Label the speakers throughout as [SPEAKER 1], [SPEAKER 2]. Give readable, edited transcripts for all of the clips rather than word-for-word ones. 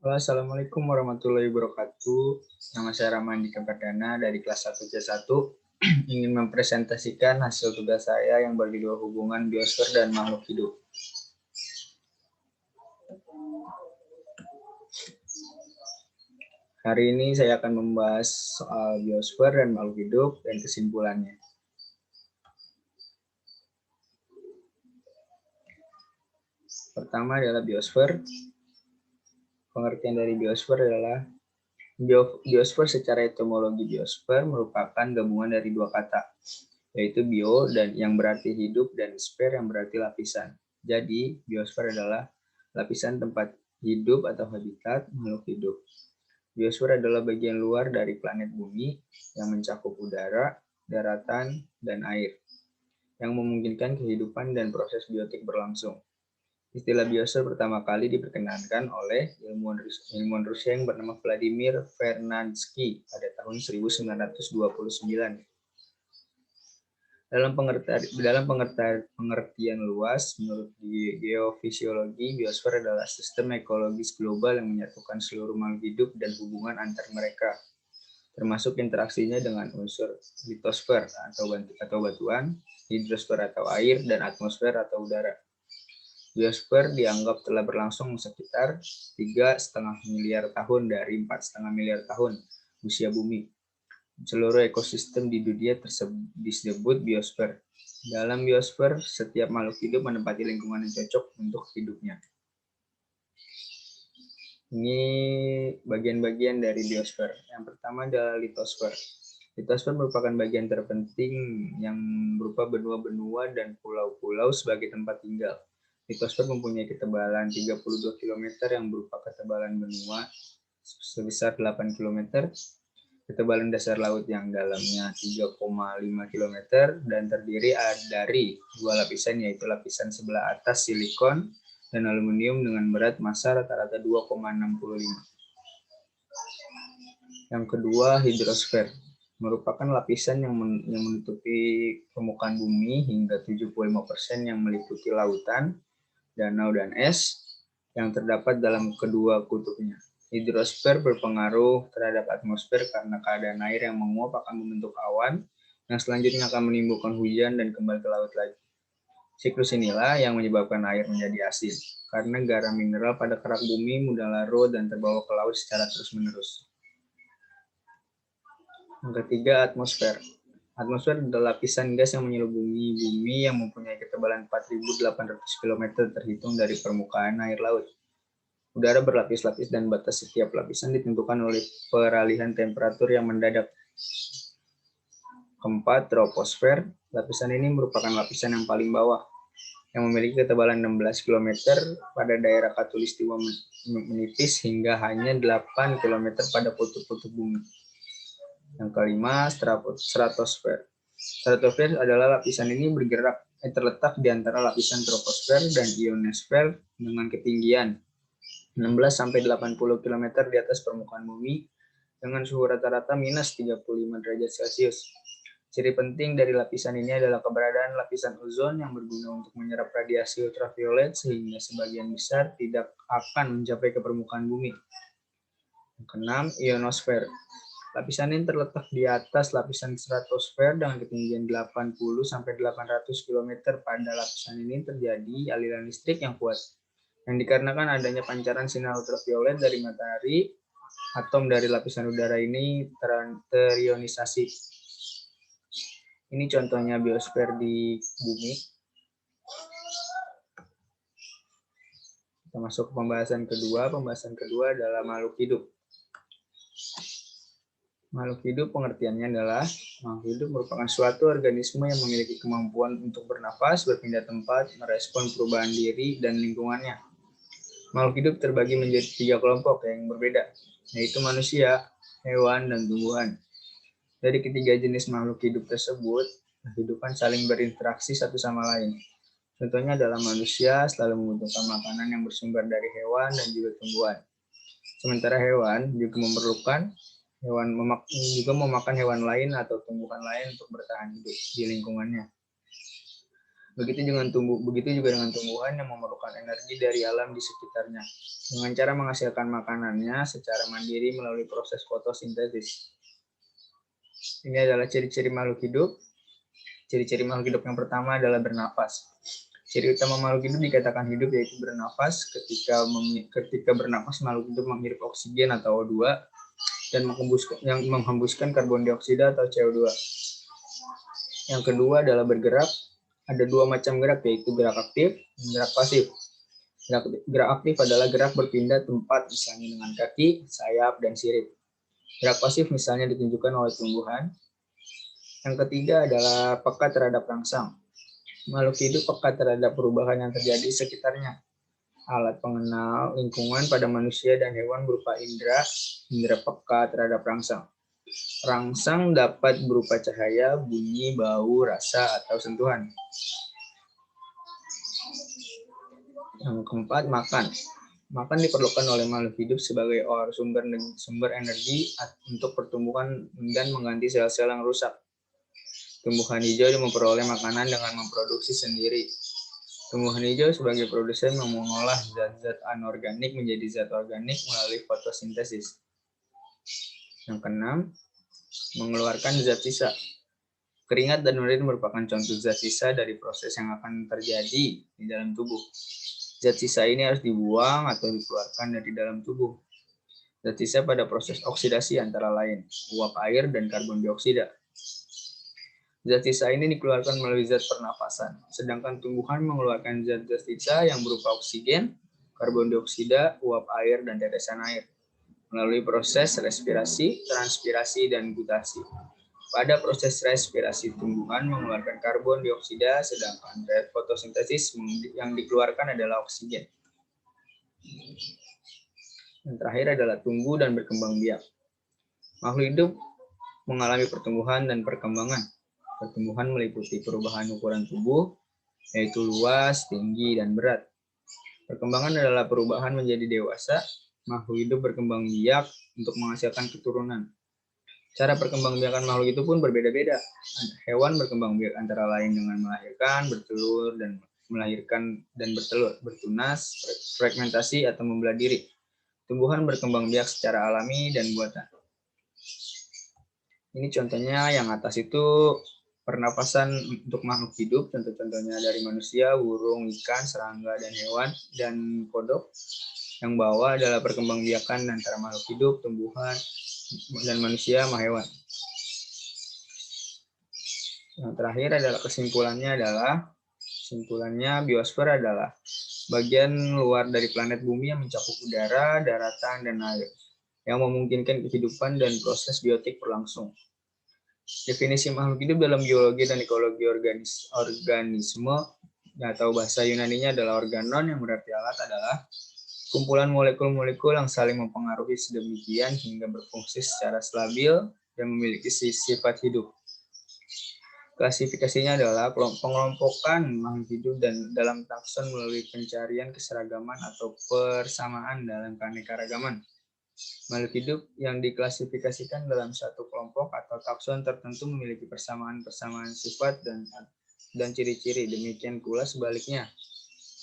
[SPEAKER 1] Halo, Assalamualaikum warahmatullahi wabarakatuh. Nama saya Ramandika Perdana dari kelas 1C1. Ingin mempresentasikan hasil tugas saya yang berjudul hubungan biosfer dan makhluk hidup. Hari ini saya akan membahas soal biosfer dan makhluk hidup dan kesimpulannya. Pertama adalah biosfer. Pengertian dari biosfer adalah biosfer secara etimologi biosfer merupakan gabungan dari dua kata, yaitu bio dan yang berarti hidup dan sfer yang berarti lapisan. Jadi, biosfer adalah lapisan tempat hidup atau habitat makhluk hidup. Biosfer adalah bagian luar dari planet bumi yang mencakup udara, daratan, dan air, yang memungkinkan kehidupan dan proses biotik berlangsung. Istilah biosfer pertama kali diperkenalkan oleh ilmuwan Rusia yang bernama Vladimir Vernadsky pada tahun 1929. Dalam pengertian luas, menurut geofisiologi, biosfer adalah sistem ekologis global yang menyatukan seluruh makhluk hidup dan hubungan antar mereka, termasuk interaksinya dengan unsur litosfer atau batuan, hidrosfer atau air, dan atmosfer atau udara. Biosfer dianggap telah berlangsung sekitar 3,5 miliar tahun dari 4,5 miliar tahun usia bumi. Seluruh ekosistem di dunia disebut biosfer. Dalam biosfer, setiap makhluk hidup menempati lingkungan yang cocok untuk hidupnya. Ini bagian-bagian dari biosfer. Yang pertama adalah litosfer. Litosfer merupakan bagian terpenting yang berupa benua-benua dan pulau-pulau sebagai tempat tinggal. Litosfer mempunyai ketebalan 32 km yang berupa ketebalan benua sebesar 8 km, ketebalan dasar laut yang dalamnya 3,5 km, dan terdiri dari dua lapisan, yaitu lapisan sebelah atas silikon dan aluminium dengan berat massa rata-rata 2,65. Yang kedua, hidrosfer merupakan lapisan yang menutupi permukaan bumi hingga 75% yang meliputi lautan, danau, dan es yang terdapat dalam kedua kutubnya. Hidrosfer berpengaruh terhadap atmosfer karena keadaan air yang menguap akan membentuk awan yang selanjutnya akan menimbulkan hujan dan kembali ke laut lagi. Siklus inilah yang menyebabkan air menjadi asin, karena garam mineral pada kerak bumi mudah larut dan terbawa ke laut secara terus-menerus. Yang ketiga, atmosfer. Atmosfer adalah lapisan gas yang menyelimuti bumi yang mempunyai ketebalan 4.800 km terhitung dari permukaan air laut. Udara berlapis-lapis dan batas setiap lapisan ditentukan oleh peralihan temperatur yang mendadak. Keempat, troposfer. Lapisan ini merupakan lapisan yang paling bawah, yang memiliki ketebalan 16 km pada daerah khatulistiwa menipis hingga hanya 8 km pada kutub-kutub bumi. Yang kelima, stratosfer. Stratosfer adalah lapisan ini terletak di antara lapisan troposfer dan ionosfer dengan ketinggian 16-80 km di atas permukaan bumi dengan suhu rata-rata minus 35 derajat Celcius. Ciri penting dari lapisan ini adalah keberadaan lapisan ozon yang berguna untuk menyerap radiasi ultraviolet sehingga sebagian besar tidak akan mencapai ke permukaan bumi. Yang keenam, ionosfer. Lapisan ini terletak di atas lapisan stratosfer dengan ketinggian 80-800 km. Pada lapisan ini terjadi aliran listrik yang kuat, yang dikarenakan adanya pancaran sinar ultraviolet dari matahari. Atom dari lapisan udara ini terionisasi. Ini contohnya biosfer di bumi. Kita masuk ke pembahasan kedua. Pembahasan kedua adalah makhluk hidup. Makhluk hidup pengertiannya adalah makhluk hidup merupakan suatu organisme yang memiliki kemampuan untuk bernafas, berpindah tempat, merespon perubahan diri dan lingkungannya. Makhluk hidup terbagi menjadi 3 kelompok yang berbeda, yaitu manusia, hewan, dan tumbuhan. Dari ketiga jenis makhluk hidup tersebut, kehidupan saling berinteraksi satu sama lain. Contohnya adalah manusia selalu membutuhkan makanan yang bersumber dari hewan dan juga tumbuhan. Sementara hewan juga memakan hewan lain atau tumbuhan lain untuk bertahan hidup di lingkungannya. Begitu juga dengan tumbuhan yang memerlukan energi dari alam di sekitarnya, dengan cara menghasilkan makanannya secara mandiri melalui proses fotosintesis. Ini adalah ciri-ciri makhluk hidup. Ciri-ciri makhluk hidup yang pertama adalah bernafas. Ciri utama makhluk hidup dikatakan hidup yaitu bernafas. Ketika bernafas, makhluk hidup menghirup oksigen atau O2 dan menghembuskan karbon dioksida atau CO2. Yang kedua adalah bergerak. Ada dua macam gerak, yaitu gerak aktif dan gerak pasif. Gerak aktif adalah gerak berpindah tempat, misalnya dengan kaki, sayap, dan sirip. Gerak pasif misalnya ditunjukkan oleh tumbuhan. Yang ketiga adalah peka terhadap rangsang. Makhluk hidup peka terhadap perubahan yang terjadi di sekitarnya. Alat pengenal lingkungan pada manusia dan hewan berupa indera peka terhadap rangsang. Rangsang dapat berupa cahaya, bunyi, bau, rasa, atau sentuhan. Yang keempat, makan. Makan diperlukan oleh makhluk hidup sebagai sumber energi untuk pertumbuhan dan mengganti sel-sel yang rusak. Tumbuhan hijau memperoleh makanan dengan memproduksi sendiri. Tumbuhan hijau sebagai produsen mengolah zat-zat anorganik menjadi zat organik melalui fotosintesis. Yang keenam, mengeluarkan zat sisa. Keringat dan urin merupakan contoh zat sisa dari proses yang akan terjadi di dalam tubuh. Zat sisa ini harus dibuang atau dikeluarkan dari dalam tubuh. Zat sisa pada proses oksidasi antara lain uap air dan karbon dioksida. Zat sisa ini dikeluarkan melalui zat pernafasan, sedangkan tumbuhan mengeluarkan zat-zat sisa yang berupa oksigen, karbon dioksida, uap air, dan tetesan air melalui proses respirasi, transpirasi, dan gutasi. Pada proses respirasi, tumbuhan mengeluarkan karbon dioksida, sedangkan pada fotosintesis yang dikeluarkan adalah oksigen. Yang terakhir adalah tumbuh dan berkembang biak. Makhluk hidup mengalami pertumbuhan dan perkembangan. Pertumbuhan meliputi perubahan ukuran tubuh, yaitu luas, tinggi, dan berat. Perkembangan adalah perubahan menjadi dewasa. Makhluk hidup berkembang biak untuk menghasilkan keturunan. Cara perkembangbiakan makhluk itu pun berbeda-beda. Hewan berkembang biak antara lain dengan melahirkan, bertelur, dan bertelur, bertunas, fragmentasi, atau membelah diri. Tumbuhan berkembang biak secara alami dan buatan. Ini contohnya yang atas itu pernapasan untuk makhluk hidup, contoh-contohnya dari manusia, burung, ikan, serangga, dan hewan, dan kodok. Yang bawah adalah perkembangbiakan antara makhluk hidup, tumbuhan, dan manusia sama hewan. Yang terakhir adalah kesimpulannya biosfer adalah bagian luar dari planet bumi yang mencakup udara, daratan, dan air, yang memungkinkan kehidupan dan proses biotik berlangsung. Definisi makhluk hidup dalam biologi dan ekologi organisme atau bahasa Yunaninya adalah organon, yang berarti alat adalah kumpulan molekul-molekul yang saling mempengaruhi sedemikian hingga berfungsi secara stabil dan memiliki sifat hidup. Klasifikasinya adalah pengelompokan makhluk hidup dan dalam takson melalui pencarian keseragaman atau persamaan dalam keanekaragaman. Makhluk hidup yang diklasifikasikan dalam satu kelompok atau takson tertentu memiliki persamaan-persamaan sifat dan ciri-ciri. Demikian pula sebaliknya.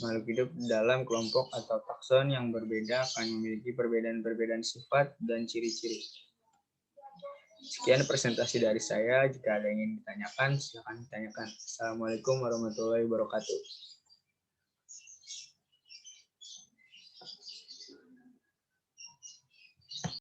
[SPEAKER 1] Makhluk hidup dalam kelompok atau takson yang berbeda akan memiliki perbedaan-perbedaan sifat dan ciri-ciri. Sekian presentasi dari saya. Jika ada yang ingin ditanyakan, silakan ditanyakan. Assalamualaikum warahmatullahi wabarakatuh.